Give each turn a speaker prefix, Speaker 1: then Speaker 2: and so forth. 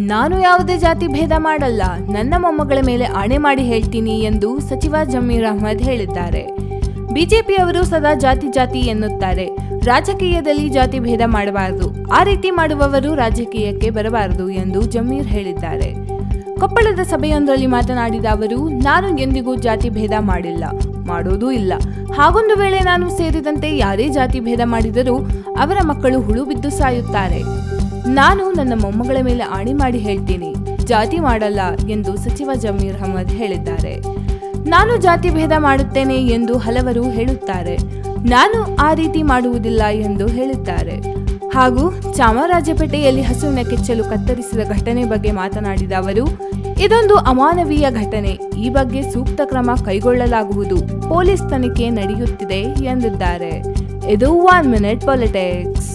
Speaker 1: ನಾನು ಯಾವುದೇ ಜಾತಿ ಭೇದ ಮಾಡಲ್ಲ, ನನ್ನ ಮೊಮ್ಮಗಳ ಮೇಲೆ ಆಣೆ ಮಾಡಿ ಹೇಳ್ತೀನಿ ಎಂದು ಸಚಿವ ಜಮೀರ್ ಅಹ್ಮದ್ ಹೇಳಿದ್ದಾರೆ. ಬಿಜೆಪಿಯವರು ಸದಾ ಜಾತಿ ಜಾತಿ ಎನ್ನುತ್ತಾರೆ. ರಾಜಕೀಯದಲ್ಲಿ ಜಾತಿ ಭೇದ ಮಾಡಬಾರದು, ಆ ರೀತಿ ಮಾಡುವವರು ರಾಜಕೀಯಕ್ಕೆ ಬರಬಾರದು ಎಂದು ಜಮೀರ್ ಹೇಳಿದ್ದಾರೆ. ಕೊಪ್ಪಳದ ಸಭೆಯೊಂದರಲ್ಲಿ ಮಾತನಾಡಿದ ಅವರು, ನಾನು ಎಂದಿಗೂ ಜಾತಿ ಭೇದ ಮಾಡಿಲ್ಲ, ಮಾಡೋದೂ ಇಲ್ಲ. ಹಾಗೊಂದು ವೇಳೆ ನಾನು ಸೇರಿದಂತೆ ಯಾರೇ ಜಾತಿ ಭೇದ ಮಾಡಿದರೂ ಅವರ ಮಕ್ಕಳು ಹುಳು ಬಿದ್ದು ಸಾಯುತ್ತಾರೆ. ನಾನು ನನ್ನ ಮೊಮ್ಮಗಳ ಮೇಲೆ ಆಣೆ ಮಾಡಿ ಹೇಳ್ತೀನಿ, ಜಾತಿ ಮಾಡಲ್ಲ ಎಂದು ಸಚಿವ ಜಮೀರ್ ಅಹ್ಮದ್ ಹೇಳಿದ್ದಾರೆ. ನಾನು ಜಾತಿ ಭೇದ ಮಾಡುತ್ತೇನೆ ಎಂದು ಹಲವರು ಹೇಳುತ್ತಾರೆ, ನಾನು ಆ ರೀತಿ ಮಾಡುವುದಿಲ್ಲ ಎಂದು ಹೇಳಿದ್ದಾರೆ. ಹಾಗೂ ಚಾಮರಾಜಪೇಟೆಯಲ್ಲಿ ಹಸುವಿನ ಕೆಚ್ಚಲು ಕತ್ತರಿಸಿದ ಘಟನೆ ಬಗ್ಗೆ ಮಾತನಾಡಿದ ಅವರು, ಇದೊಂದು ಅಮಾನವೀಯ ಘಟನೆ, ಈ ಬಗ್ಗೆ ಸೂಕ್ತ ಕ್ರಮ ಕೈಗೊಳ್ಳಲಾಗುವುದು, ಪೊಲೀಸ್ ತನಿಖೆ ನಡೆಯುತ್ತಿದೆ ಎಂದಿದ್ದಾರೆ. ಇದು 1 Minute Politics.